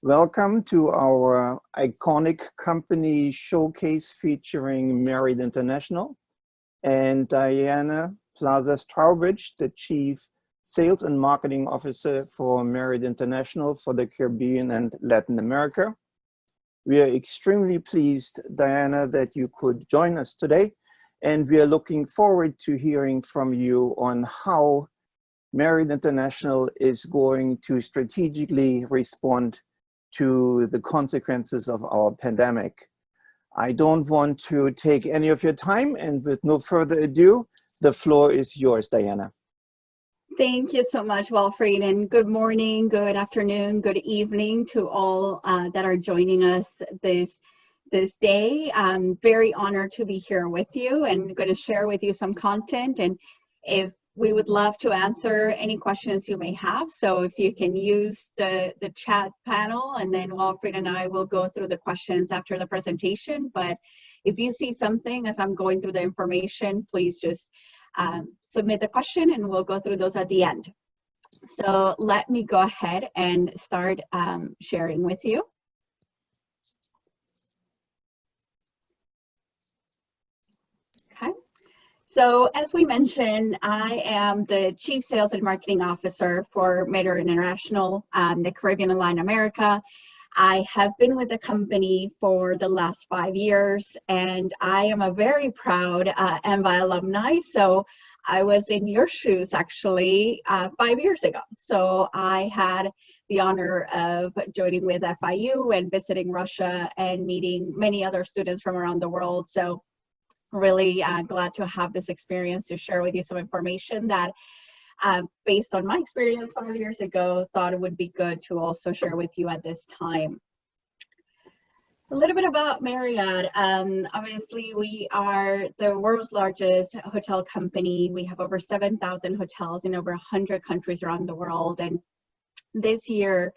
Welcome to our iconic company showcase featuring Marriott International and Diana Plazas-Trowbridge, the Chief Sales and Marketing Officer for Marriott International for the Caribbean and Latin America. We are extremely pleased, Diana, that you could join us today, and we are looking forward to hearing from you on how Marriott International is going to strategically respond to the consequences of our pandemic. I don't want to take any of your time, and with no further ado, the floor is yours, Diana. Thank you so much, Walfried, and good morning, good afternoon, good evening to all that are joining us this day. I'm very honored to be here with you and going to share with you some content, and if we would love to answer any questions you may have. So if you can use the chat panel, and then Walfried and I will go through the questions after the presentation. But if you see something as I'm going through the information, please just submit the question and we'll go through those at the end. So let me go ahead and start sharing with you. Okay. So as we mentioned, I am the Chief Sales and Marketing Officer for Marriott International, the Caribbean and Latin America. I have been with the company for the last 5 years, and I am a very proud MBA alumni. So I was in your shoes actually 5 years ago. So I had the honor of joining with FIU and visiting Russia and meeting many other students from around the world. So really glad to have this experience to share with you some information that based on my experience 5 years ago, thought it would be good to also share with you at this time. A little bit about Marriott. Obviously, we are the world's largest hotel company. We have over 7,000 hotels in over 100 countries around the world. And this year,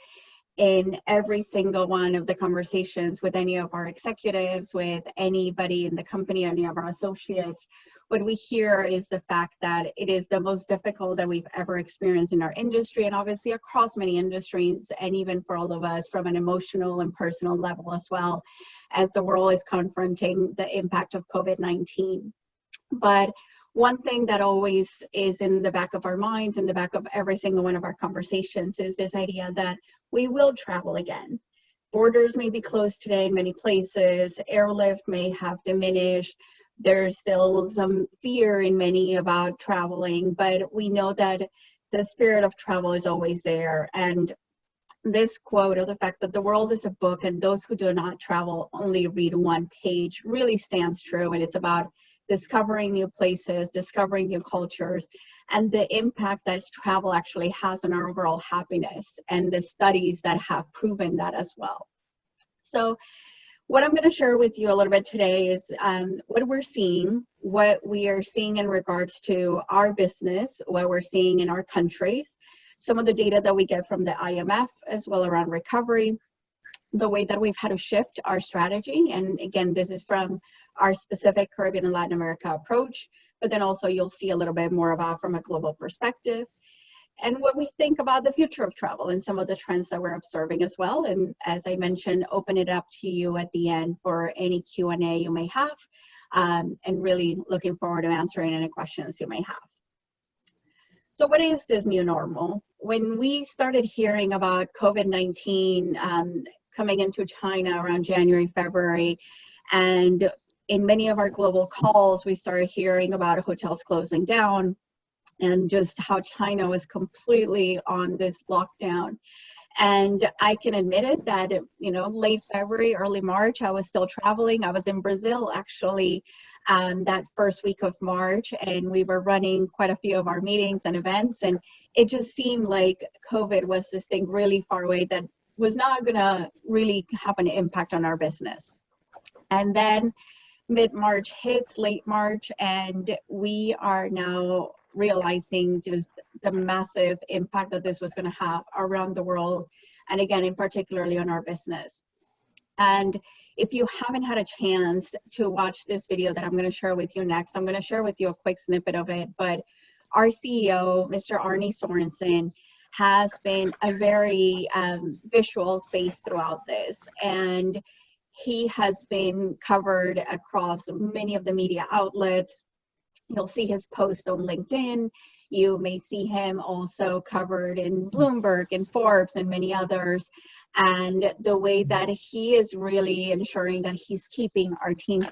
in every single one of the conversations with any of our executives, with anybody in the company, any of our associates, what we hear is the fact that it is the most difficult that we've ever experienced in our industry, and obviously across many industries, and even for all of us from an emotional and personal level as well, as the world is confronting the impact of COVID-19. But one thing that always is in the back of our minds, in the back of every single one of our conversations, is this idea that we will travel again. Borders may be closed today in many places, airlift may have diminished, there's still some fear in many about traveling, but we know that the spirit of travel is always there. And this quote of the fact that the world is a book and those who do not travel only read one page really stands true, and it's about discovering new places, discovering new cultures, and the impact that travel actually has on our overall happiness, and the studies that have proven that as well. So what I'm going to share with you a little bit today is what we are seeing in regards to our business, what we're seeing in our countries, some of the data that we get from the IMF as well around recovery, the way that we've had to shift our strategy. And again, this is from our specific Caribbean and Latin America approach, but then also you'll see a little bit more about from a global perspective, and what we think about the future of travel and some of the trends that we're observing as well. And as I mentioned, open it up to you at the end for any Q&A you may have, and really looking forward to answering any questions you may have. So what is this new normal? When we started hearing about COVID-19 coming into China around January, February, and in many of our global calls, we started hearing about hotels closing down and just how China was completely on this lockdown. And I can admit it that, late February, early March, I was still traveling. I was in Brazil, actually, that first week of March, and we were running quite a few of our meetings and events. And it just seemed like COVID was this thing really far away that was not going to really have an impact on our business. And then mid-March hits, late March, and we are now realizing just the massive impact that this was going to have around the world, and again, in particularly on our business. And if you haven't had a chance to watch this video that I'm going to share with you next, I'm going to share with you a quick snippet of it, but our CEO, Mr. Arne Sorensen, has been a very visual face throughout this. And he has been covered across many of the media outlets. You'll see his posts on LinkedIn. You may see him also covered in Bloomberg and Forbes and many others. And the way that he is really ensuring that he's keeping our teams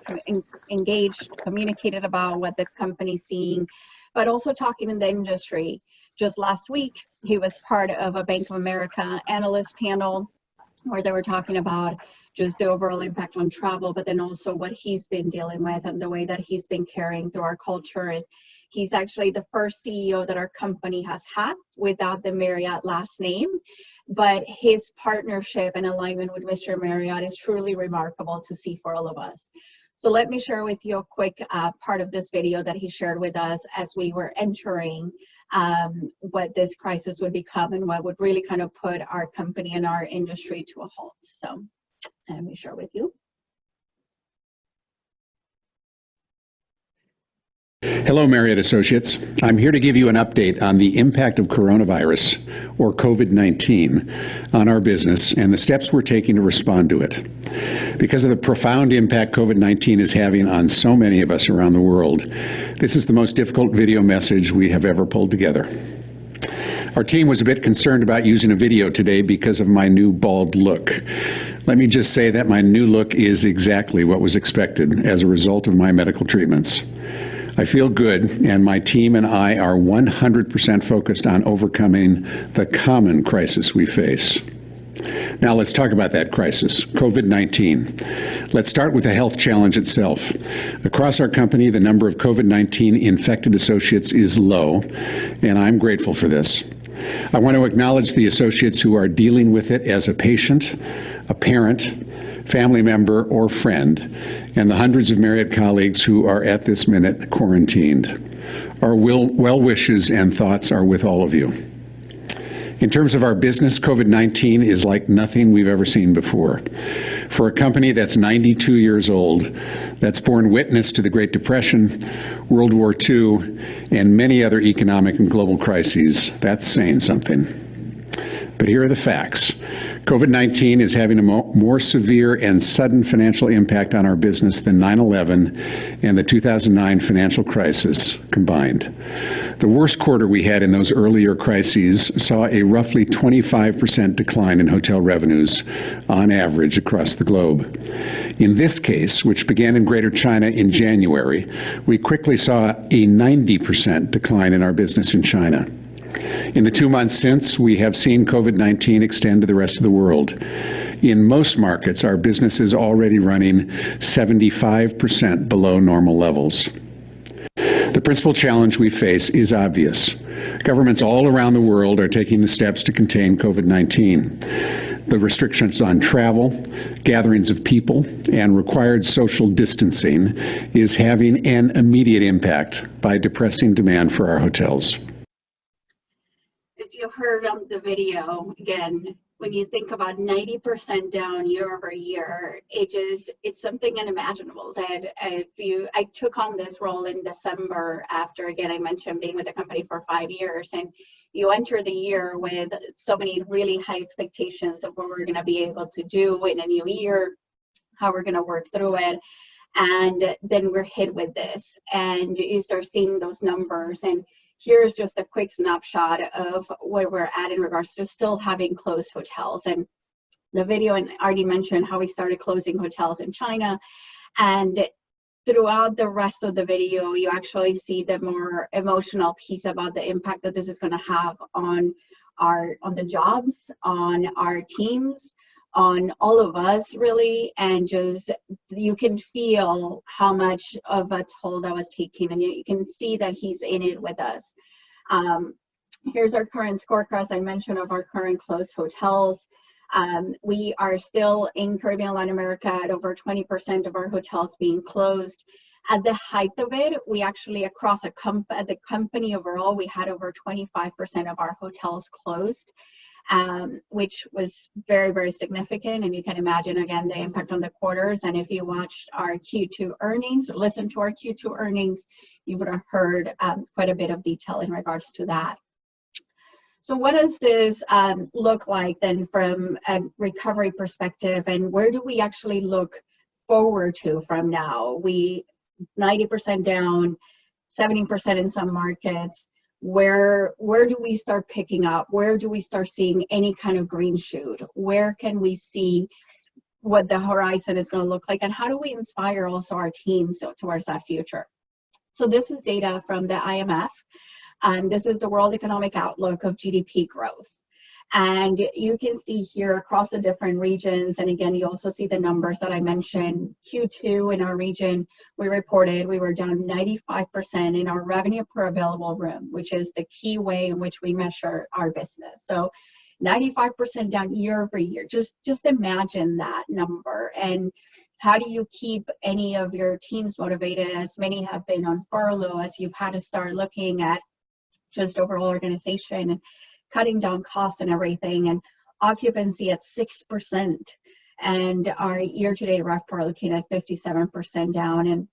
engaged, communicated about what the company's seeing, but also talking in the industry. Just last week, he was part of a Bank of America analyst panel where they were talking about just the overall impact on travel, but then also what he's been dealing with and the way that he's been carrying through our culture. And he's actually the first CEO that our company has had without the Marriott last name, but his partnership and alignment with Mr. Marriott is truly remarkable to see for all of us. So let me share with you a quick part of this video that he shared with us as we were entering what this crisis would become and what would really kind of put our company and our industry to a halt. So let me share with you. Hello, Marriott Associates. I'm here to give you an update on the impact of coronavirus, or COVID-19, on our business and the steps we're taking to respond to it. Because of the profound impact COVID-19 is having on so many of us around the world, this is the most difficult video message we have ever pulled together. Our team was a bit concerned about using a video today because of my new bald look. Let me just say that my new look is exactly what was expected as a result of my medical treatments. I feel good, and my team and I are 100% focused on overcoming the common crisis we face. Now let's talk about that crisis, COVID-19. Let's start with the health challenge itself. Across our company, the number of COVID-19 infected associates is low, and I'm grateful for this. I want to acknowledge the associates who are dealing with it as a patient, a parent, family member, or friend, and the hundreds of Marriott colleagues who are at this minute quarantined. Our well wishes and thoughts are with all of you. In terms of our business, COVID-19 is like nothing we've ever seen before. For a company that's 92 years old, that's borne witness to the Great Depression, World War II, and many other economic and global crises, that's saying something. But here are the facts. COVID-19 is having a more severe and sudden financial impact on our business than 9/11 and the 2009 financial crisis combined. The worst quarter we had in those earlier crises saw a roughly 25% decline in hotel revenues on average across the globe. In this case, which began in Greater China in January, we quickly saw a 90% decline in our business in China. In the 2 months since, we have seen COVID-19 extend to the rest of the world. In most markets, our business is already running 75% below normal levels. The principal challenge we face is obvious. Governments all around the world are taking the steps to contain COVID-19. The restrictions on travel, gatherings of people, and required social distancing is having an immediate impact by depressing demand for our hotels. As you heard on the video, again, when you think about 90% down year over year, it's something unimaginable that I took on this role in December after, again, I mentioned being with the company for 5 years, and you enter the year with so many really high expectations of what we're going to be able to do in a new year, how we're going to work through it. And then we're hit with this, and you start seeing those numbers. And here's just a quick snapshot of where we're at in regards to still having closed hotels. And the video, and already mentioned how we started closing hotels in China. And throughout the rest of the video, you actually see the more emotional piece about the impact that this is going to have on the jobs, on our teams, on all of us, really. And just you can feel how much of a toll that was taking, and you can see that he's in it with us. Here's our current scorecard, as I mentioned, of our current closed hotels. We are still in Caribbean, Latin America, at over 20% of our hotels being closed. At the height of it, we actually, across the company overall, we had over 25% of our hotels closed, which was very, very significant. And you can imagine, again, the impact on the quarters. And if you watched our Q2 earnings or listened to our Q2 earnings, you would have heard quite a bit of detail in regards to that. So what does this look like then from a recovery perspective, and where do we actually look forward to from now? We 90% down, 70% in some markets. Where do we start picking up? Where do we start seeing any kind of green shoot? Where can we see what the horizon is going to look like, and how do we inspire also our teams towards that future? So this is data from the IMF. This is the World Economic Outlook of GDP growth. And you can see here across the different regions, and again, you also see the numbers that I mentioned. Q2 in our region, we reported we were down 95% in our revenue per available room, which is the key way in which we measure our business. So 95% down year over year. Just imagine that number. And how do you keep any of your teams motivated, as many have been on furlough, as you've had to start looking at just overall organization and cutting down costs and everything, and occupancy at 6%, and our year-to-date RevPAR looking at 57% down. And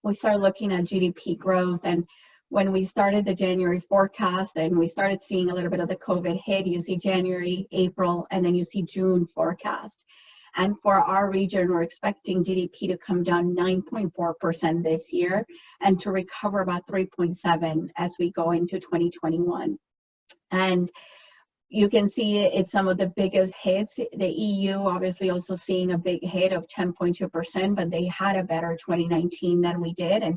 we start looking at GDP growth, and when we started the January forecast and we started seeing a little bit of the COVID hit, you see January, April, and then you see June forecast. And for our region, we're expecting GDP to come down 9.4% this year and to recover about 3.7% as we go into 2021. And you can see it's some of the biggest hits. The EU obviously also seeing a big hit of 10.2%, but they had a better 2019 than we did. And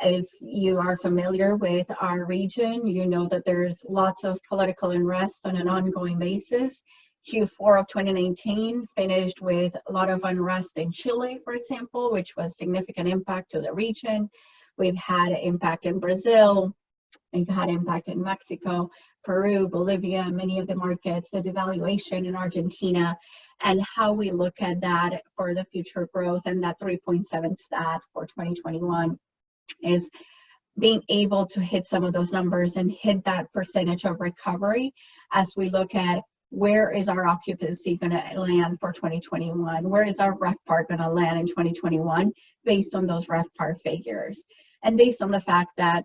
if you are familiar with our region, you know that there's lots of political unrest on an ongoing basis. Q4 of 2019 finished with a lot of unrest in Chile, for example, which was significant impact to the region. We've had impact in Brazil. We've had impact in Mexico, Peru, Bolivia, many of the markets, the devaluation in Argentina, and how we look at that for the future growth. And that 3.7 stat for 2021 is being able to hit some of those numbers and hit that percentage of recovery as we look at where is our occupancy going to land for 2021? Where is our RevPAR going to land in 2021 based on those RevPAR figures? And based on the fact that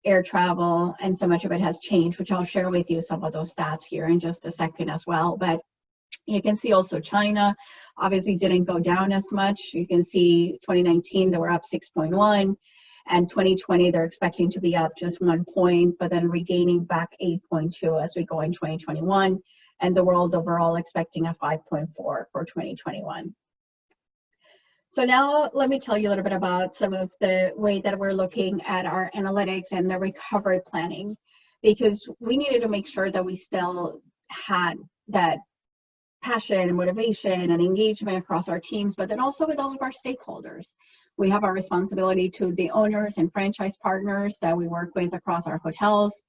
air travel and so much of it has changed, which I'll share with you some of those stats here in just a second as well. But you can see also China obviously didn't go down as much. You can see 2019, they were up 6.1. And 2020, they're expecting to be up just 1 point, but then regaining back 8.2 as we go in 2021. And the world overall expecting a 5.4 for 2021. So now let me tell you a little bit about some of the way that we're looking at our analytics and the recovery planning, because we needed to make sure that we still had that passion and motivation and engagement across our teams, but then also with all of our stakeholders. We have our responsibility to the owners and franchise partners that we work with across our hotels,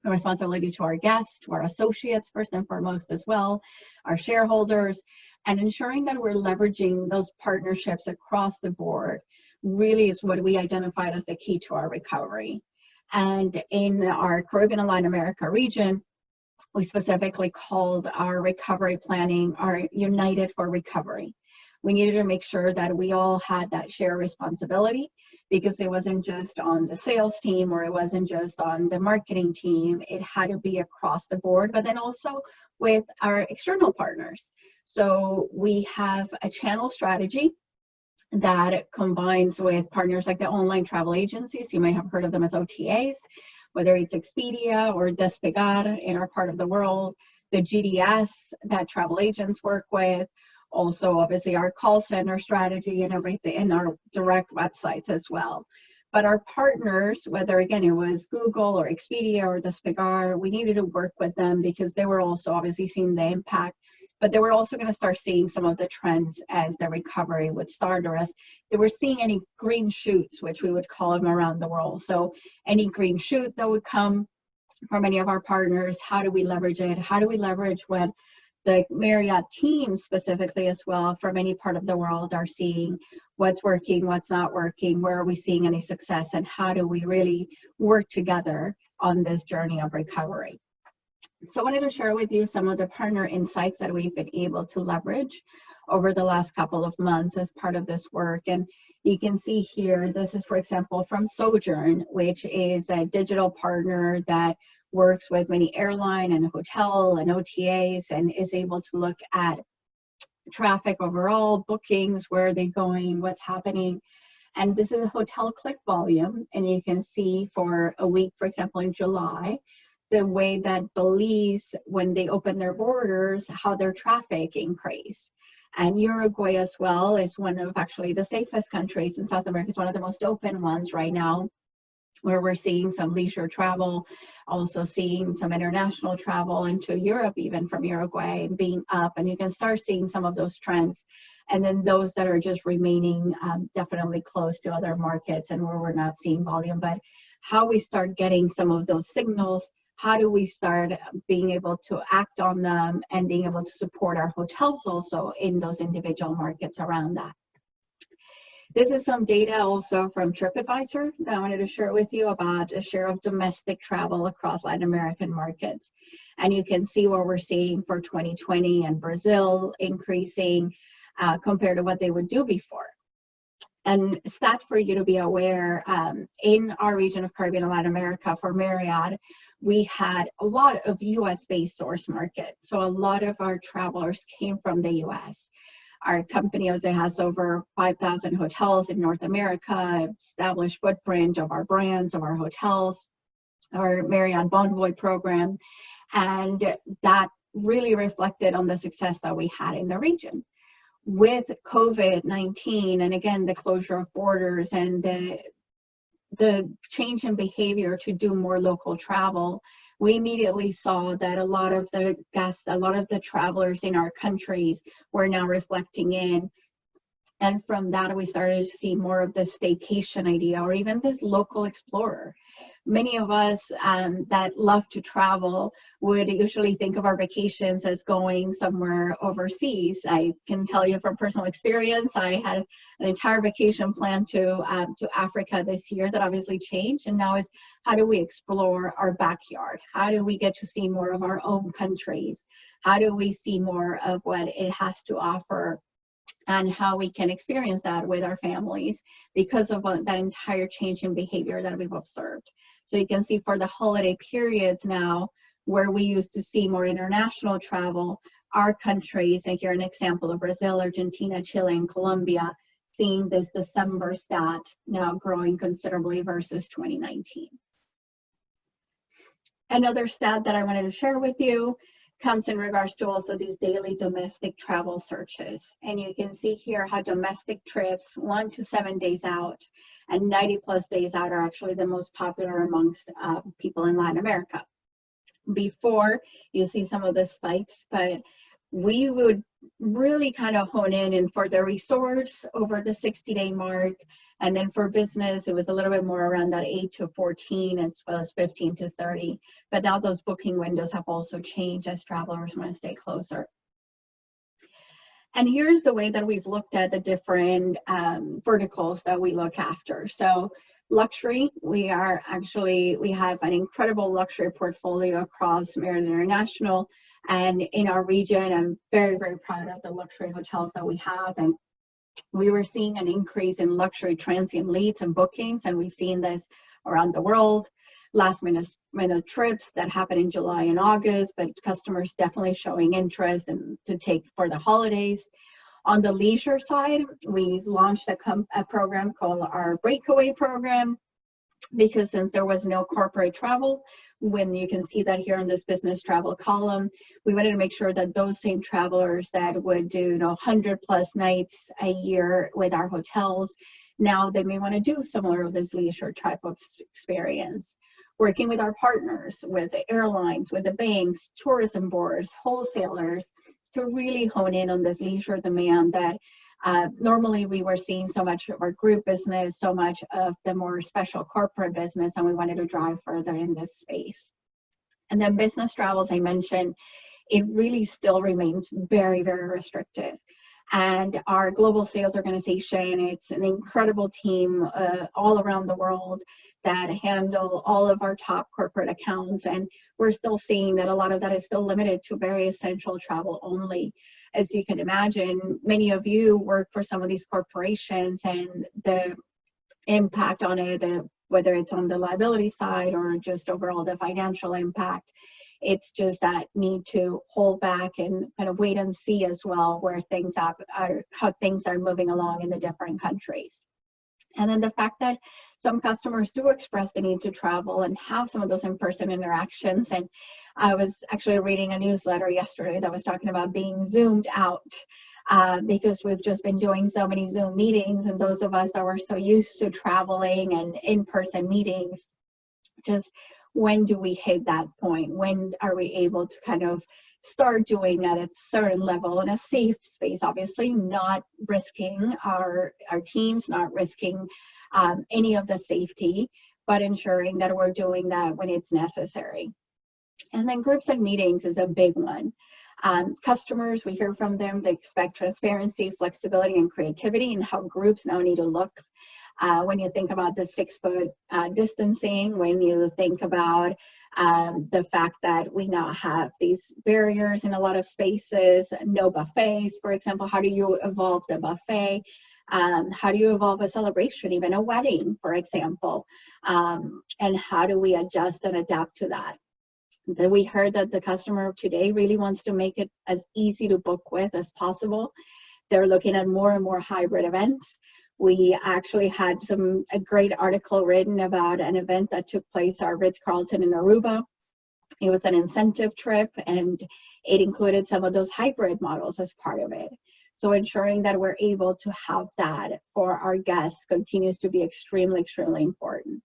a responsibility to our guests, to our associates first and foremost as well, our shareholders, and ensuring that we're leveraging those partnerships across the board really is what we identified as the key to our recovery. And in our Caribbean and Latin America region, we specifically called our recovery planning our United for Recovery. We needed to make sure that we all had that shared responsibility, because it wasn't just on the sales team or it wasn't just on the marketing team. It had to be across the board, but then also with our external partners. So we have a channel strategy that combines with partners like the online travel agencies. You may have heard of them as OTAs, whether it's Expedia or Despegar in our part of the world, the GDS that travel agents work with, also obviously our call center strategy and everything, and our direct websites as well. But our partners, whether again it was Google or Expedia or Despegar, we needed to work with them because they were also obviously seeing the impact, but they were also going to start seeing some of the trends as the recovery would start, or as they were seeing any green shoots, which we would call them around the world. So any green shoot that would come from any of our partners, how do we leverage it? How do we leverage when the Marriott team specifically as well from any part of the world are seeing what's working, what's not working, where are we seeing any success, and how do we really work together on this journey of recovery? So I wanted to share with you some of the partner insights that we've been able to leverage over the last couple of months as part of this work. And you can see here, this is, for example, from Sojourn, which is a digital partner that works with many airline and hotel and OTAs, and is able to look at traffic overall, bookings, where are they going, what's happening. And this is a hotel click volume, and you can see for a week, for example, in July, the way that Belize, when they opened their borders, how their traffic increased. And Uruguay as well is one of actually the safest countries in South America. It's one of the most open ones right now, where we're seeing some leisure travel, also seeing some international travel into Europe, even from Uruguay, being up. And you can start seeing some of those trends. And then those that are just remaining definitely close to other markets and where we're not seeing volume. But how we start getting some of those signals, how do we start being able to act on them and being able to support our hotels also in those individual markets around that. This is some data also from TripAdvisor that I wanted to share with you about a share of domestic travel across Latin American markets. And you can see what we're seeing for 2020 and Brazil increasing compared to what they would do before. And stat for you to be aware, in our region of Caribbean and Latin America for Marriott, we had a lot of US-based source market. So a lot of our travelers came from the US. Our company has over 5,000 hotels in North America, established footprint of our brands, of our hotels, our Marriott Bonvoy program, and that really reflected on the success that we had in the region. With COVID-19, and again, the closure of borders and the change in behavior to do more local travel, we immediately saw that a lot of the guests, a lot of the travelers in our countries were now reflecting in. And from that, we started to see more of the staycation idea, or even this local explorer. Many of us that love to travel would usually think of our vacations as going somewhere overseas. I can tell you from personal experience, I had an entire vacation planned to Africa this year that obviously changed. And now is, how do we explore our backyard? How do we get to see more of our own countries? How do we see more of what it has to offer? And how we can experience that with our families because of that entire change in behavior that we've observed. So you can see for the holiday periods now, where we used to see more international travel, our countries, and here an example of Brazil, Argentina, Chile, and Colombia, seeing this December stat now growing considerably versus 2019. Another stat that I wanted to share with you comes in regards to also these daily domestic travel searches. And you can see here how domestic trips 1 to 7 days out and 90+ days out are actually the most popular amongst people in Latin America. Before, you see some of the spikes, but we would really kind of hone in for the resorts over the 60-day mark. And then for business, it was a little bit more around that 8 to 14 as well as 15 to 30. But now those booking windows have also changed as travelers want to stay closer. And here's the way that we've looked at the different verticals that we look after. So luxury, we have an incredible luxury portfolio across Marriott International. And in our region, I'm very, very proud of the luxury hotels that we have. And we were seeing an increase in luxury transient leads and bookings, and we've seen this around the world. Last minute trips that happen in July and August, but customers definitely showing interest and to take for the holidays. On the leisure side, we've launched a program called our Breakaway program, because since there was no corporate travel, when you can see that here in this business travel column, we wanted to make sure that those same travelers that would do 100+ nights a year with our hotels, now they may want to do similar of this leisure type of experience. Working with our partners, with the airlines, with the banks, tourism boards, wholesalers, to really hone in on this leisure demand that normally we were seeing so much of our group business, so much of the more special corporate business, and we wanted to drive further in this space. And then business travel, as I mentioned, it really still remains very, very restricted. And our global sales organization, it's an incredible team all around the world that handle all of our top corporate accounts. And we're still seeing that a lot of that is still limited to very essential travel only. As you can imagine, many of you work for some of these corporations, and the impact on it, the whether it's on the liability side or just overall the financial impact. It's just that need to hold back and kind of wait and see as well where things are, how things are moving along in the different countries. And then the fact that some customers do express the need to travel and have some of those in-person interactions. And I was actually reading a newsletter yesterday that was talking about being zoomed out because we've just been doing so many Zoom meetings, and those of us that were so used to traveling and in-person meetings, just when do we hit that point? When are we able to kind of start doing that at a certain level in a safe space, obviously not risking our teams, not risking any of the safety, but ensuring that we're doing that when it's necessary. And then groups and meetings is a big one. Customers, we hear from them, they expect transparency, flexibility, and creativity in how groups now need to look. When you think about the 6-foot distancing, when you think about the fact that we now have these barriers in a lot of spaces, no buffets, for example, how do you evolve the buffet? How do you evolve a celebration, even a wedding, for example? And how do we adjust and adapt to that? We heard that the customer today really wants to make it as easy to book with as possible. They're looking at more and more hybrid events. We actually had a great article written about an event that took place at Ritz-Carlton in Aruba. It was an incentive trip, and it included some of those hybrid models as part of it. So ensuring that we're able to have that for our guests continues to be extremely, extremely important.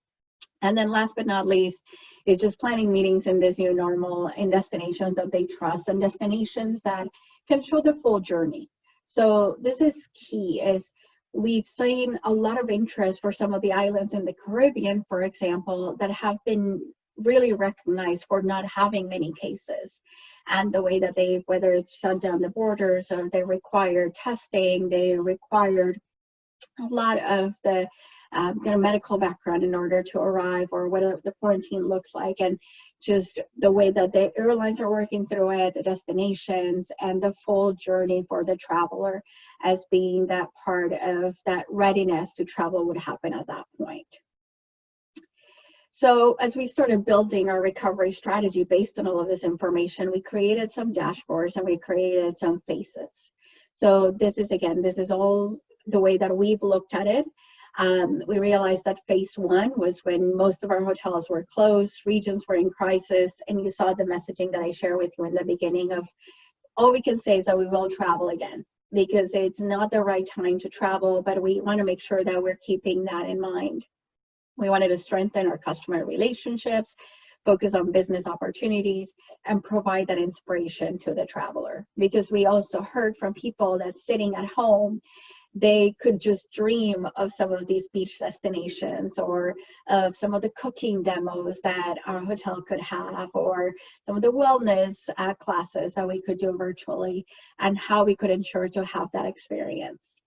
And then last but not least is just planning meetings in this new normal in destinations that they trust and destinations that can show the full journey. So this is key, is we've seen a lot of interest for some of the islands in the Caribbean, for example, that have been really recognized for not having many cases. And the way that they, whether it's shut down the borders or they required testing, they required a lot of the their medical background in order to arrive, or what the quarantine looks like, and just the way that the airlines are working through it, the destinations, and the full journey for the traveler as being that part of that readiness to travel would happen at that point. So as we started building our recovery strategy based on all of this information, we created some dashboards and we created some phases. So this is, again, this is all the way that we've looked at it. We realized that phase 1 was when most of our hotels were closed, regions were in crisis, and you saw the messaging that I shared with you in the beginning of all we can say is that we will travel again, because it's not the right time to travel, but we want to make sure that we're keeping that in mind. We wanted to strengthen our customer relationships, focus on business opportunities, and provide that inspiration to the traveler, because we also heard from people that sitting at home, they could just dream of some of these beach destinations, or of some of the cooking demos that our hotel could have, or some of the wellness classes that we could do virtually, and how we could ensure to have that experience.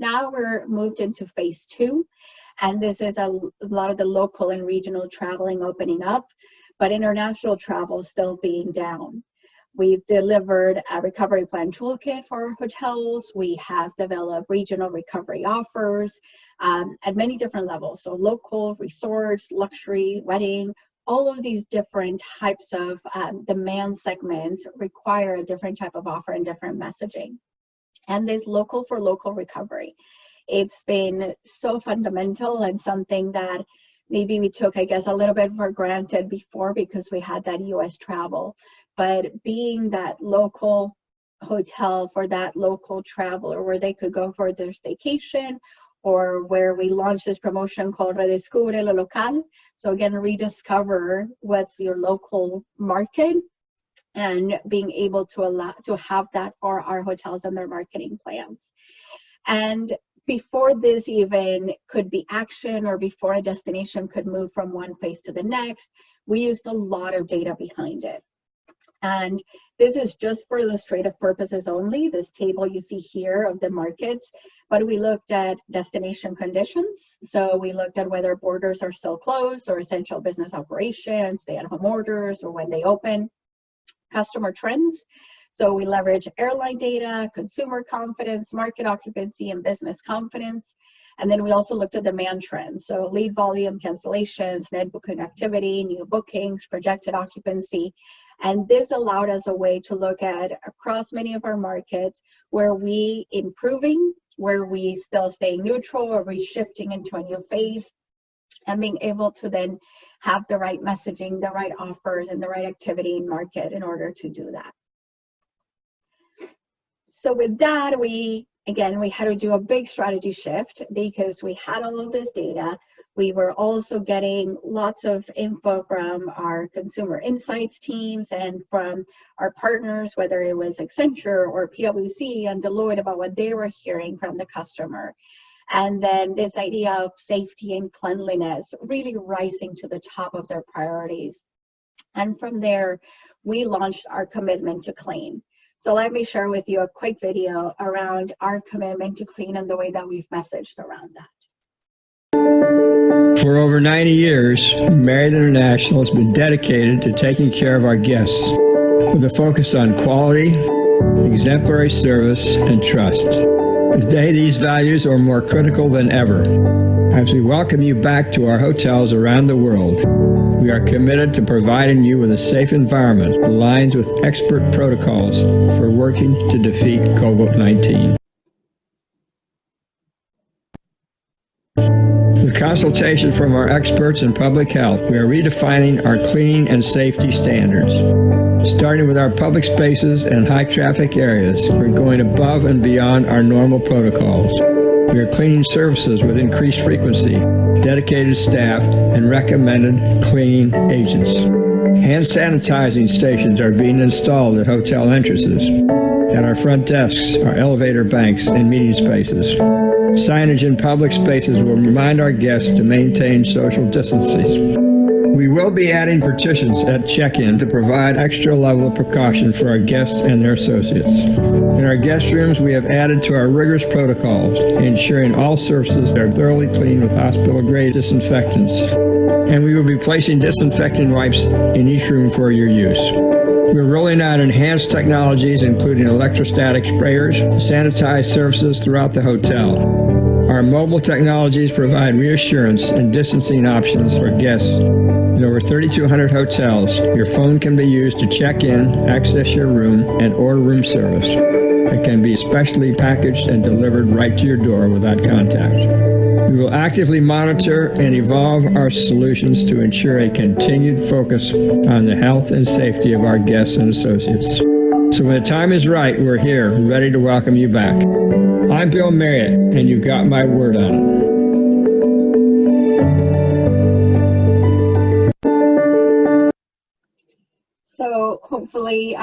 Now we're moved into phase 2, and this is a lot of the local and regional traveling opening up, but international travel still being down. We've delivered a recovery plan toolkit for our hotels. We have developed regional recovery offers at many different levels. So local, resorts, luxury, wedding, all of these different types of demand segments require a different type of offer and different messaging. And this local for local recovery, it's been so fundamental and something that maybe we took, I guess, a little bit for granted before because we had that US travel. But being that local hotel for that local traveler where they could go for their staycation, or where we launched this promotion called Redescubre lo Local. So again, rediscover what's your local market, and being able to have that for our hotels and their marketing plans. And before this even could be action, or before a destination could move from one phase to the next, we used a lot of data behind it. And this is just for illustrative purposes only, this table you see here of the markets, but we looked at destination conditions. So we looked at whether borders are still closed, or essential business operations, stay-at-home orders, or when they open. Customer trends. So we leverage airline data, consumer confidence, market occupancy, and business confidence. And then we also looked at demand trends. So lead volume, cancellations, net booking activity, new bookings, projected occupancy. And this allowed us a way to look at across many of our markets, where we improving, where we still staying neutral, or we shifting into a new phase, and being able to then have the right messaging, the right offers, and the right activity in market in order to do that. So with that, we had to do a big strategy shift because we had all of this data. We were also getting lots of info from our consumer insights teams and from our partners, whether it was Accenture or PwC and Deloitte, about what they were hearing from the customer. And then this idea of safety and cleanliness really rising to the top of their priorities. And from there, we launched our commitment to clean. So let me share with you a quick video around our commitment to clean and the way that we've messaged around that. For over 90 years, Marriott International has been dedicated to taking care of our guests with a focus on quality, exemplary service, and trust. Today, these values are more critical than ever. As we welcome you back to our hotels around the world, we are committed to providing you with a safe environment that aligns with expert protocols for working to defeat COVID-19. With consultation from our experts in public health, we are redefining our cleaning and safety standards. Starting with our public spaces and high-traffic areas, we're going above and beyond our normal protocols. We are cleaning surfaces with increased frequency, dedicated staff, and recommended cleaning agents. Hand sanitizing stations are being installed at hotel entrances, at our front desks, our elevator banks, and meeting spaces. Signage in public spaces will remind our guests to maintain social distances. We will be adding partitions at check-in to provide extra level of precaution for our guests and their associates. In our guest rooms, we have added to our rigorous protocols, ensuring all surfaces are thoroughly cleaned with hospital-grade disinfectants. And we will be placing disinfecting wipes in each room for your use. We're rolling out enhanced technologies, including electrostatic sprayers, to sanitize surfaces throughout the hotel. Our mobile technologies provide reassurance and distancing options for guests. In over 3,200 hotels, your phone can be used to check in, access your room, and order room service. It can be specially packaged and delivered right to your door without contact. We will actively monitor and evolve our solutions to ensure a continued focus on the health and safety of our guests and associates. So when the time is right, we're here, ready to welcome you back. I'm Bill Marriott, and you got my word on it. So hopefully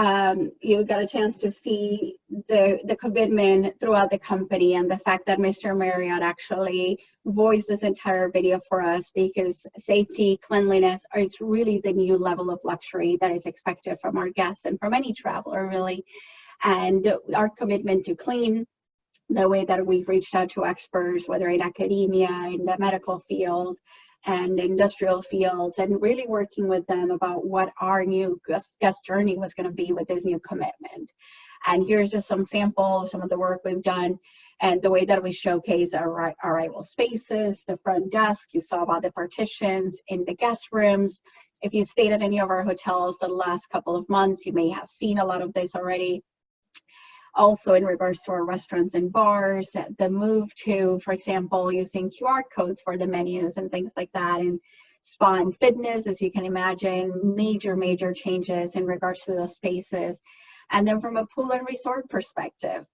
you got a chance to see the commitment throughout the company, and the fact that Mr. Marriott actually voiced this entire video for us, because safety, cleanliness is really the new level of luxury that is expected from our guests and from any traveler, really. And our commitment to clean, the way that we've reached out to experts, whether in academia, in the medical field, and industrial fields, and really working with them about what our new guest journey was going to be with this new commitment. And here's just some samples, some of the work we've done, and the way that we showcase our arrival spaces, the front desk. You saw about the partitions in the guest rooms. If you've stayed at any of our hotels the last couple of months, you may have seen a lot of this already. Also in regards to our restaurants and bars, the move to, for example, using QR codes for the menus and things like that, and spa and fitness, as you can imagine, major changes in regards to those spaces. And then from a pool and resort perspective,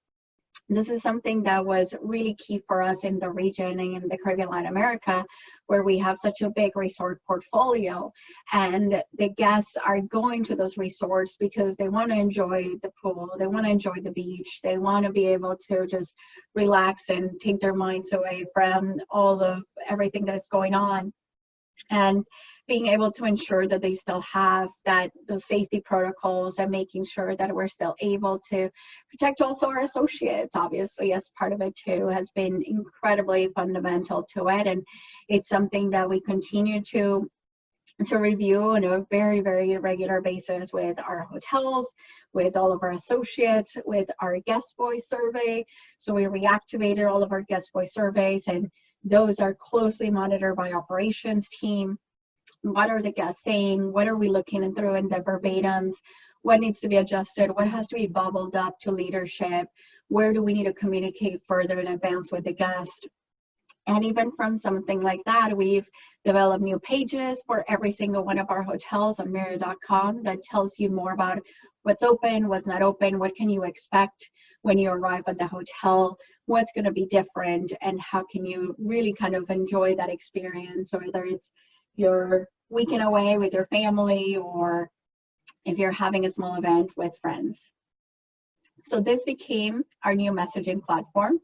this is something that was really key for us in the region and in the Caribbean, Latin America, where we have such a big resort portfolio. And the guests are going to those resorts because they want to enjoy the pool, they want to enjoy the beach, they want to be able to just relax and take their minds away from all of everything that is going on. And being able to ensure that they still have the safety protocols, and making sure that we're still able to protect also our associates, obviously, as part of it too, has been incredibly fundamental to it. And it's something that we continue to review on a very regular basis with our hotels, with all of our associates, with our guest voice survey. So we reactivated all of our guest voice surveys, and Those are closely monitored by operations team. What are the guests saying? What are we looking through in the verbatims? What needs to be adjusted? What has to be bubbled up to leadership? Where do we need to communicate further in advance with the guest? And even from something like that, we've developed new pages for every single one of our hotels on Marriott.com that tells you more about what's open, what's not open, what can you expect when you arrive at the hotel, what's going to be different, and how can you really kind of enjoy that experience, whether it's your weekend away with your family or if you're having a small event with friends. So this became our new messaging platform.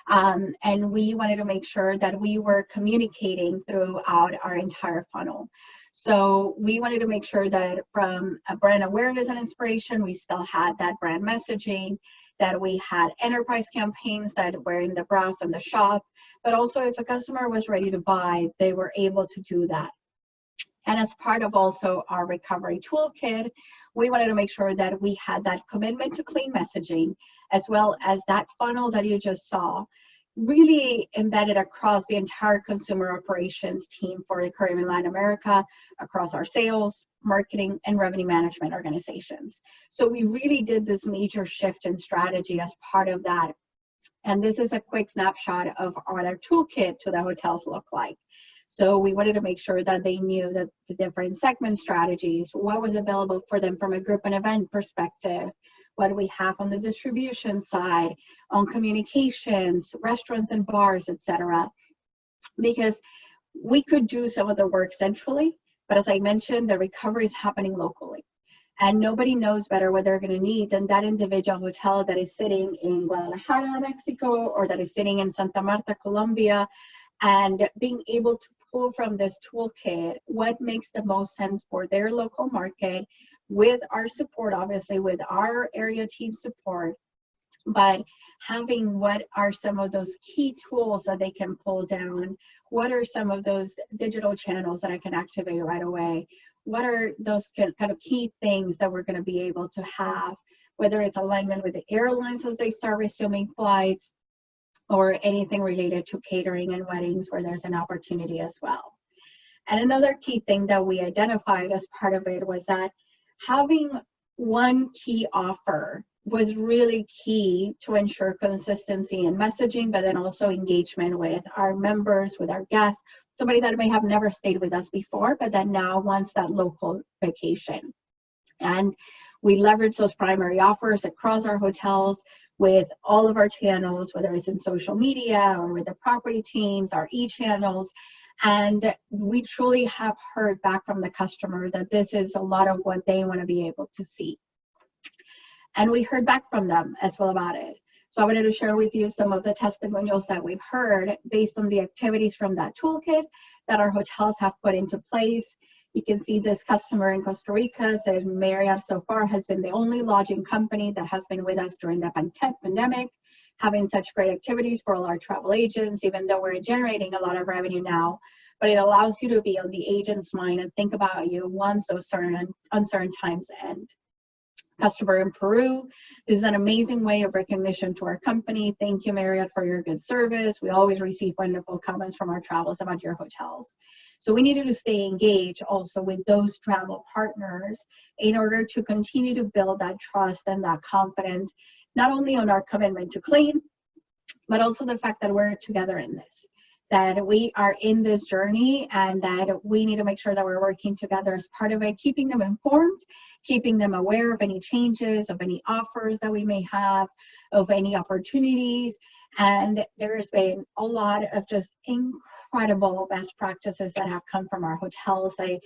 And we wanted to make sure that we were communicating throughout our entire funnel. So we wanted to make sure that from a brand awareness and inspiration, we still had that brand messaging, that we had enterprise campaigns that were in the browse and the shop, but also if a customer was ready to buy, they were able to do that. And as part of also our recovery toolkit, we wanted to make sure that we had that commitment to clean messaging, as well as that funnel that you just saw, really embedded across the entire consumer operations team for the Caribbean and Latin America, across our sales, marketing, and revenue management organizations. So we really did this major shift in strategy as part of that. And this is a quick snapshot of what our toolkit to the hotels look like. So we wanted to make sure that they knew that the different segment strategies, what was available for them from a group and event perspective, what do we have on the distribution side, on communications, restaurants and bars, etc. Because we could do some of the work centrally, but as I mentioned, the recovery is happening locally. And nobody knows better what they're going to need than that individual hotel that is sitting in Guadalajara, Mexico, or that is sitting in Santa Marta, Colombia, and being able to pull from this toolkit what makes the most sense for their local market, with our support, obviously, with our area team support, but having what are some of those key tools that they can pull down, what are some of those digital channels that I can activate right away, what are those kind of key things that we're going to be able to have, whether it's alignment with the airlines as they start resuming flights, or anything related to catering and weddings where there's an opportunity as well. And another key thing that we identified as part of it was that having one key offer was really key to ensure consistency in messaging, but then also engagement with our members, with our guests, somebody that may have never stayed with us before, but that now wants that local vacation. And we leverage those primary offers across our hotels with all of our channels, whether it's in social media or with the property teams, our e-channels. And we truly have heard back from the customer that this is a lot of what they want to be able to see. And we heard back from them as well about it. So I wanted to share with you some of the testimonials that we've heard based on the activities from that toolkit that our hotels have put into place. You can see this customer in Costa Rica said Marriott so far has been the only lodging company that has been with us during the pandemic, having such great activities for all our travel agents, even though we're generating a lot of revenue now. But it allows you to be on the agent's mind and think about you once those uncertain times end. Customer in Peru, this is an amazing way of recognition to our company. Thank you, Marriott, for your good service. We always receive wonderful comments from our travels about your hotels. So we needed to stay engaged also with those travel partners in order to continue to build that trust and that confidence, not only on our commitment to clean, but also the fact that we're together in this, that we are in this journey and that we need to make sure that we're working together as part of it, keeping them informed, keeping them aware of any changes, of any offers that we may have, of any opportunities. And there has been a lot of just incredible best practices that have come from our hotels, like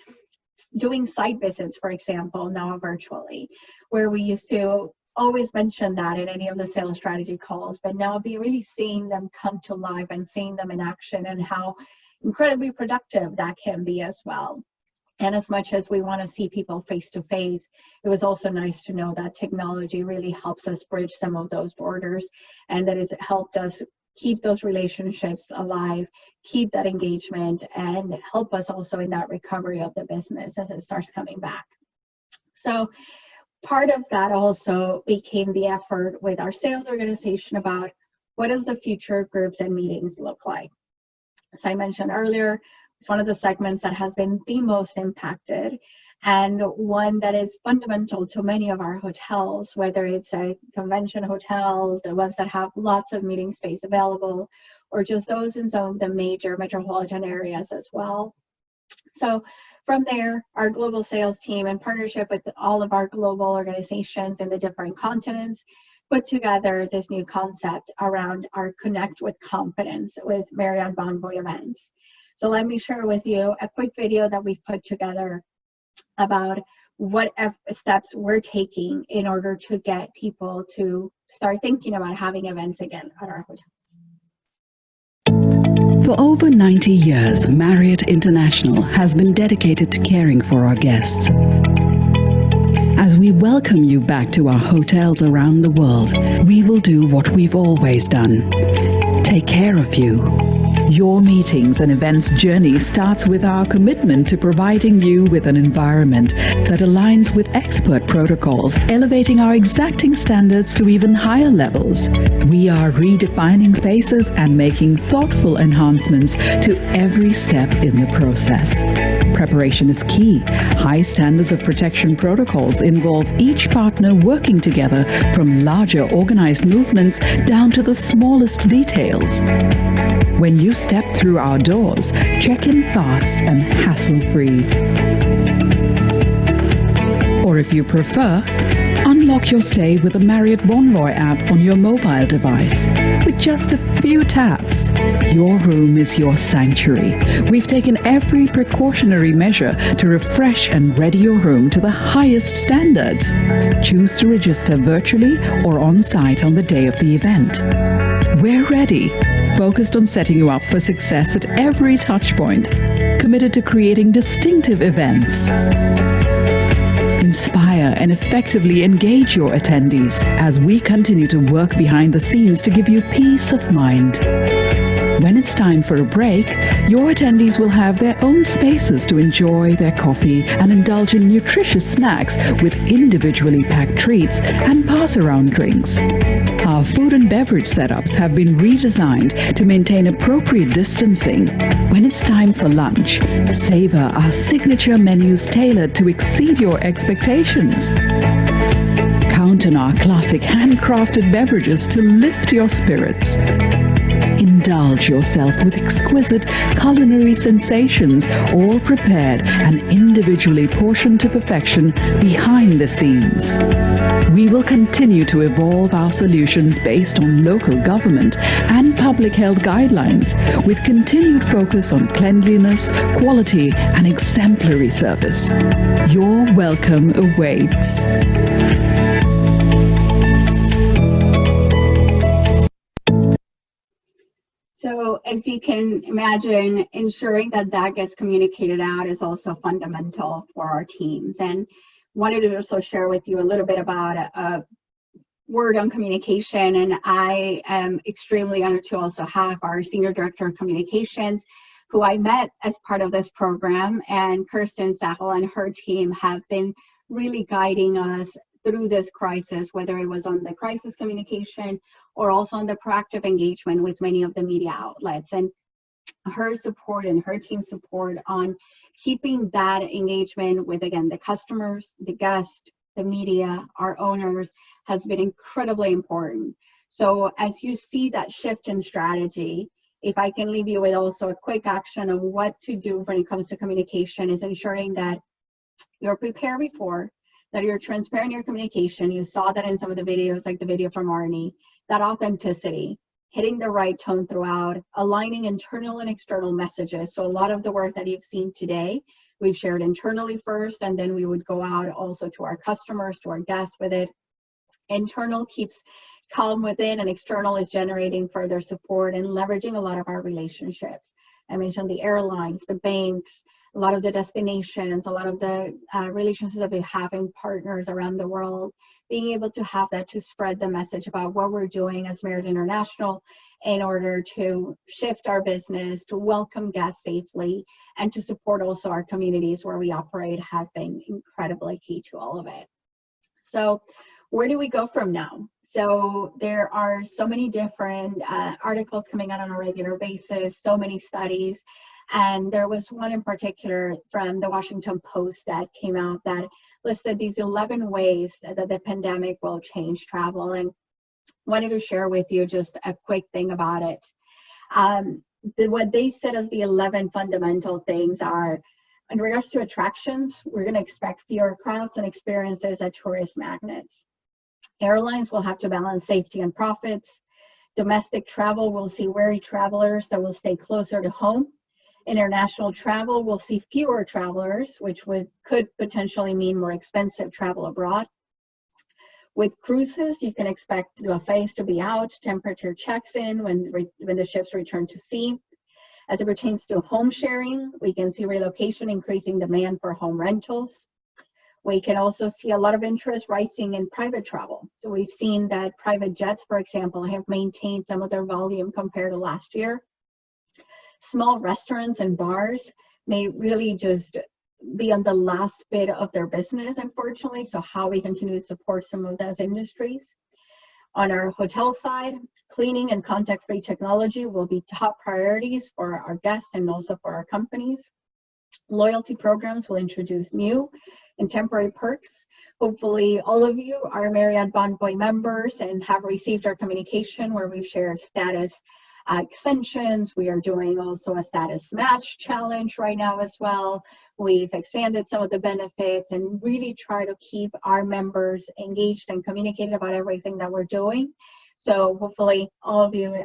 doing site visits, for example, now virtually, where we used to always mention that in any of the sales strategy calls, but now be really seeing them come to life and seeing them in action and how incredibly productive that can be as well. And as much as we want to see people face to face, it was also nice to know that technology really helps us bridge some of those borders and that it's helped us keep those relationships alive, keep that engagement, and help us also in that recovery of the business as it starts coming back. So part of that also became the effort with our sales organization about what does the future groups and meetings look like. as I mentioned earlier, it's one of the segments that has been the most impacted, and one that is fundamental to many of our hotels, whether it's convention hotels, the ones that have lots of meeting space available, or just those in some of the major metropolitan areas as well. So from there, our global sales team, in partnership with all of our global organizations in the different continents, put together this new concept around our Connect with Confidence with Marriott Bonvoy events. So let me share with you a quick video that we've put together about what steps we're taking in order to get people to start thinking about having events again at our hotels. For over 90 years, Marriott International has been dedicated to caring for our guests. As we welcome you back to our hotels around the world, we will do what we've always done: take care of you. Your meetings and events journey starts with our commitment to providing you with an environment that aligns with expert protocols, elevating our exacting standards to even higher levels. We are redefining spaces and making thoughtful enhancements to every step in the process. Preparation is key. High standards of protection protocols involve each partner working together, from larger organized movements down to the smallest details. When you step through our doors, check in fast and hassle-free. Or if you prefer, unlock your stay with the Marriott Bonvoy app on your mobile device. With just a few taps, your room is your sanctuary. We've taken every precautionary measure to refresh and ready your room to the highest standards. Choose to register virtually or on-site on the day of the event. We're ready, focused on setting you up for success at every touch point, committed to creating distinctive events. Inspire and effectively engage your attendees as we continue to work behind the scenes to give you peace of mind. When it's time for a break, your attendees will have their own spaces to enjoy their coffee and indulge in nutritious snacks with individually packed treats and pass-around drinks. Our food and beverage setups have been redesigned to maintain appropriate distancing. When it's time for lunch, savor our signature menus tailored to exceed your expectations. Count on our classic handcrafted beverages to lift your spirits. Indulge yourself with exquisite culinary sensations, all prepared and individually portioned to perfection behind the scenes. We will continue to evolve our solutions based on local government and public health guidelines, with continued focus on cleanliness, quality, and exemplary service. Your welcome awaits. So as you can imagine, ensuring that that gets communicated out is also fundamental for our teams. And wanted to also share with you a little bit about a word on communication. And I am extremely honored to also have our Senior Director of Communications, who I met as part of this program, and Kirsten Sahel and her team have been really guiding us through this crisis, whether it was on the crisis communication or also on the proactive engagement with many of the media outlets. And her support and her team's support on keeping that engagement with, again, the customers, the guests, the media, our owners, has been incredibly important. So as you see that shift in strategy, if I can leave you with also a quick action of what to do when it comes to communication, is ensuring that you're prepared before, that you're transparent in your communication. You saw that in some of the videos, like the video from Arnie, that authenticity, hitting the right tone throughout, aligning internal and external messages. So a lot of the work that you've seen today, we've shared internally first, and then we would go out also to our customers, to our guests with it. Internal keeps calm within, and external is generating further support and leveraging a lot of our relationships. I mentioned the airlines, the banks, a lot of the destinations, a lot of the relationships that we have in partners around the world, being able to have that to spread the message about what we're doing as Marriott International in order to shift our business, to welcome guests safely, and to support also our communities where we operate, have been incredibly key to all of it. So where do we go from now? So there are so many different articles coming out on a regular basis, so many studies. And there was one in particular from the Washington Post that came out that listed these 11 ways that the pandemic will change travel. And wanted to share with you just a quick thing about it. What they said as the 11 fundamental things are, in regards to attractions, we're going to expect fewer crowds and experiences at tourist magnets. Airlines will have to balance safety and profits. Domestic travel will see wary travelers that will stay closer to home. International travel will see fewer travelers, which could potentially mean more expensive travel abroad. With cruises, you can expect buffets to be out, temperature checks in when the ships return to sea. As it pertains to home sharing, we can see relocation increasing demand for home rentals. We can also see a lot of interest rising in private travel. So we've seen that private jets, for example, have maintained some of their volume compared to last year. Small restaurants and bars may really just be on the last bit of their business, unfortunately. So how we continue to support some of those industries. On our hotel side, cleaning and contact-free technology will be top priorities for our guests and also for our companies. Loyalty programs will introduce new and temporary perks. Hopefully all of you are Marriott Bonvoy members and have received our communication where we've shared status extensions. We are doing also a status match challenge right now as well. We've expanded some of the benefits and really try to keep our members engaged and communicated about everything that we're doing. So hopefully all of you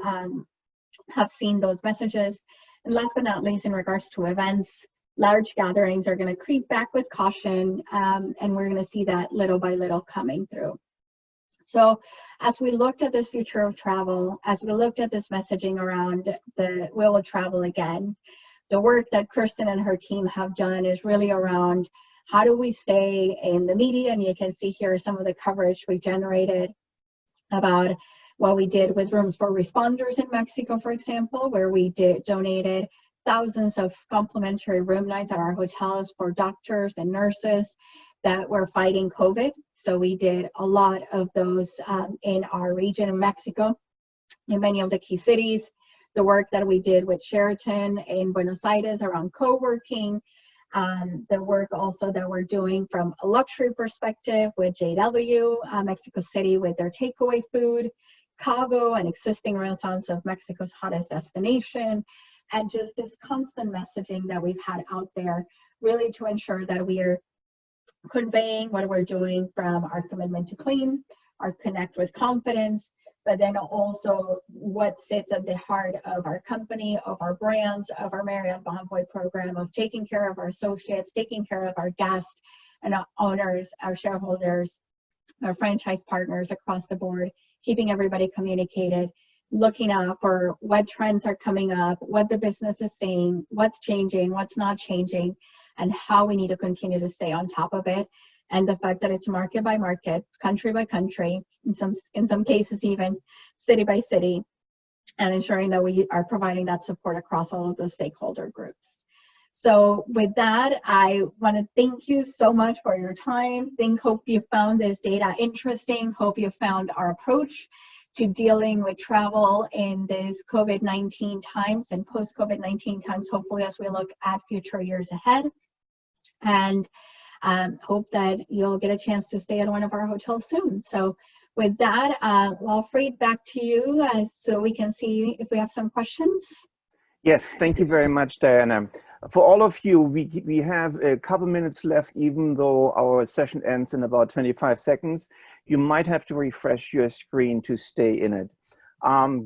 have seen those messages. And last but not least, in regards to events, large gatherings are going to creep back with caution, and we're going to see that little by little coming through. So as we looked at this future of travel, as we looked at this messaging around the we will travel again, the work that Kirsten and her team have done is really around how do we stay in the media, and you can see here some of the coverage we generated about what we did with Rooms for Responders in Mexico, for example, where we donated thousands of complimentary room nights at our hotels for doctors and nurses that were fighting COVID. So we did a lot of those in our region in Mexico, in many of the key cities. The work that we did with Sheraton in Buenos Aires around co-working, the work also that we're doing from a luxury perspective with JW, Mexico City with their takeaway food, Cabo, an existing renaissance of Mexico's hottest destination, and just this constant messaging that we've had out there, really to ensure that we are conveying what we're doing from our commitment to clean, our connect with confidence, but then also what sits at the heart of our company, of our brands, of our Marriott Bonvoy program, of taking care of our associates, taking care of our guests and our owners, our shareholders, our franchise partners across the board, keeping everybody communicated, looking out for what trends are coming up, what the business is saying, what's changing, what's not changing, and how we need to continue to stay on top of it. And the fact that it's market by market, country by country, in some cases even city by city, and ensuring that we are providing that support across all of those stakeholder groups. So with that, I want to thank you so much for your time. Hope you found this data interesting. Hope you found our approach to dealing with travel in this COVID-19 times and post-COVID-19 times, hopefully as we look at future years ahead. And hope that you'll get a chance to stay at one of our hotels soon. So with that, Walfried, back to you so we can see if we have some questions. Yes, thank you very much, Diana. For all of you, we have a couple minutes left, even though our session ends in about 25 seconds. You might have to refresh your screen to stay in it.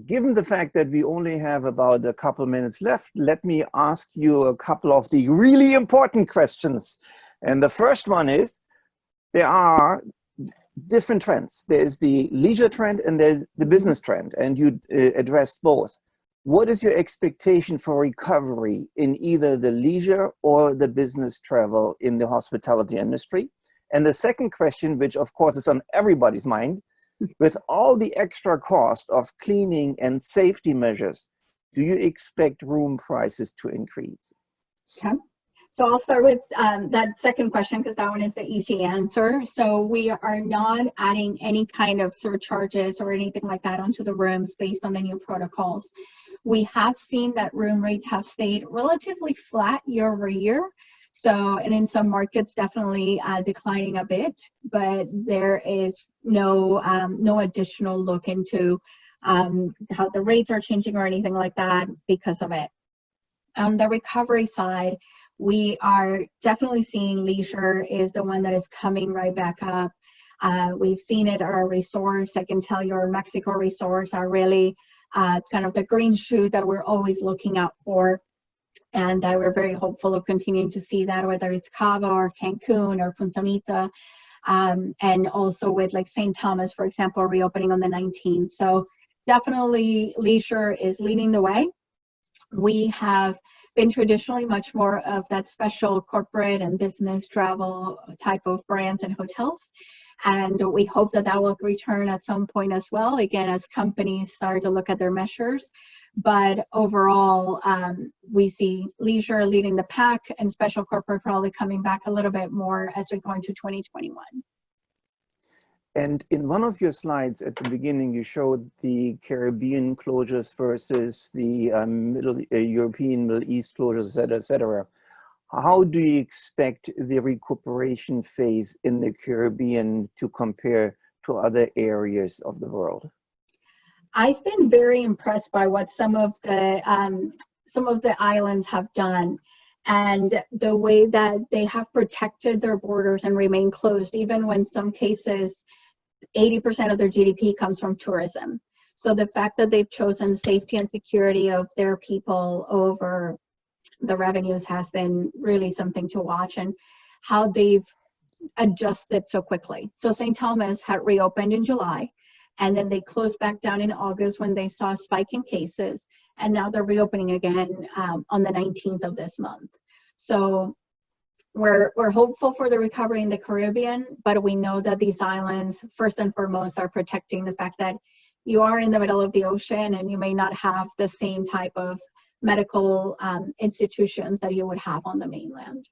Given the fact that we only have about a couple minutes left, let me ask you a couple of the really important questions. And the first one is, there are different trends. There's the leisure trend and there's the business trend, and you addressed both. What is your expectation for recovery in either the leisure or the business travel in the hospitality industry? And the second question, which of course is on everybody's mind, with all the extra cost of cleaning and safety measures, do you expect room prices to increase? Okay. So I'll start with that second question because that one is the easy answer. So we are not adding any kind of surcharges or anything like that onto the rooms based on the new protocols. We have seen that room rates have stayed relatively flat year over year. So, and in some markets definitely declining a bit, but there is no additional look into how the rates are changing or anything like that because of it. On the recovery side, we are definitely seeing leisure is the one that is coming right back up. We've seen it at our resorts. I can tell you our Mexico resorts are really, it's kind of the green shoot that we're always looking out for. And we're very hopeful of continuing to see that, whether it's Cabo or Cancun or Punta Mita. And also with like St. Thomas, for example, reopening on the 19th. So definitely leisure is leading the way. We have been traditionally much more of that special corporate and business travel type of brands and hotels. And we hope that that will return at some point as well, again, as companies start to look at their measures. But overall, we see leisure leading the pack and special corporate probably coming back a little bit more as we go into 2021. And in one of your slides at the beginning, you showed the Caribbean closures versus the European, Middle East closures, et cetera, et cetera. How do you expect the recuperation phase in the Caribbean to compare to other areas of the world? I've been very impressed by what some of the islands have done, and the way that they have protected their borders and remain closed, even when some cases 80% of their GDP comes from tourism. So the fact that they've chosen safety and security of their people over the revenues has been really something to watch, and how they've adjusted so quickly. So St. Thomas had reopened in July, and then they closed back down in August when they saw a spike in cases, and now they're reopening again on the 19th of this month. So we're hopeful for the recovery in the Caribbean, but we know that these islands, first and foremost, are protecting the fact that you are in the middle of the ocean and you may not have the same type of medical institutions that you would have on the mainland.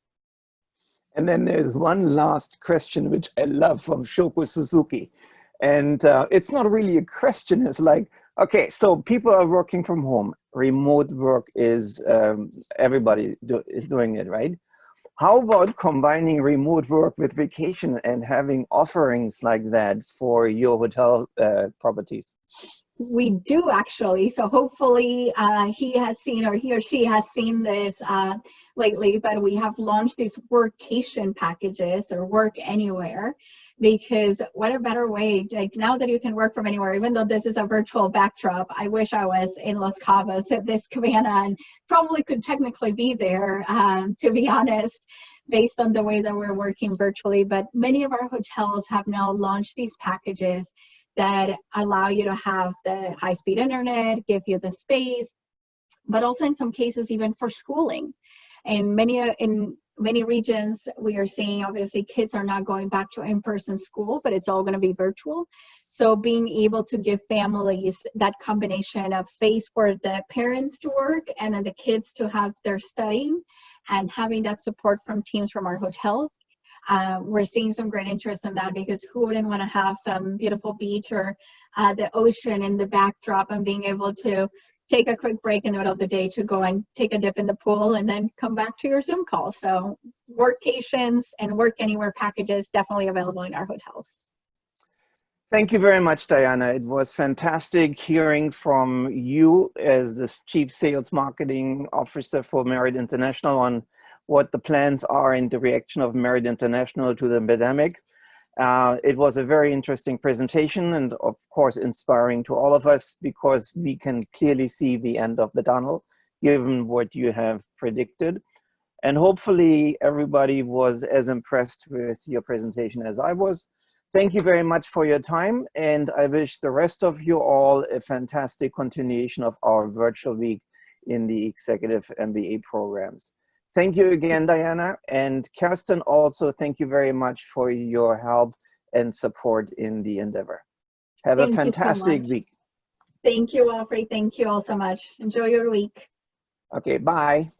And then there's one last question, which I love, from Shoko Suzuki. And it's not really a question. It's like, okay, so people are working from home. Remote work is, everybody is doing it, right? How about combining remote work with vacation and having offerings like that for your hotel properties? We do actually. So hopefully he has seen, or he or she has seen this lately, but we have launched these workation packages, or work anywhere, because what a better way, like now that you can work from anywhere, even though this is a virtual backdrop, I wish I was in Los Cabos at this cabana and probably could technically be there, to be honest, based on the way that we're working virtually. But many of our hotels have now launched these packages that allow you to have the high-speed internet, give you the space, but also in some cases even for schooling. And in many regions, we are seeing, obviously, kids are not going back to in-person school, but it's all going to be virtual. So being able to give families that combination of space for the parents to work and then the kids to have their studying, and having that support from teams from our hotels. We're seeing some great interest in that, because who wouldn't want to have some beautiful beach or the ocean in the backdrop, and being able to take a quick break in the middle of the day to go and take a dip in the pool and then come back to your Zoom call. So workations and work anywhere packages definitely available in our hotels. Thank you very much, Diana. It was fantastic hearing from you as the Chief Sales Marketing Officer for Marriott International on what the plans are in the reaction of Marriott International to the pandemic. It was a very interesting presentation, and of course inspiring to all of us, because we can clearly see the end of the tunnel given what you have predicted. And hopefully everybody was as impressed with your presentation as I was. Thank you very much for your time, and I wish the rest of you all a fantastic continuation of our virtual week in the Executive MBA programs. Thank you again, Diana, and Kirsten also, thank you very much for your help and support in the endeavor. Have a fantastic week. Thank you, Alfred. Thank you all so much. Enjoy your week. Okay, bye.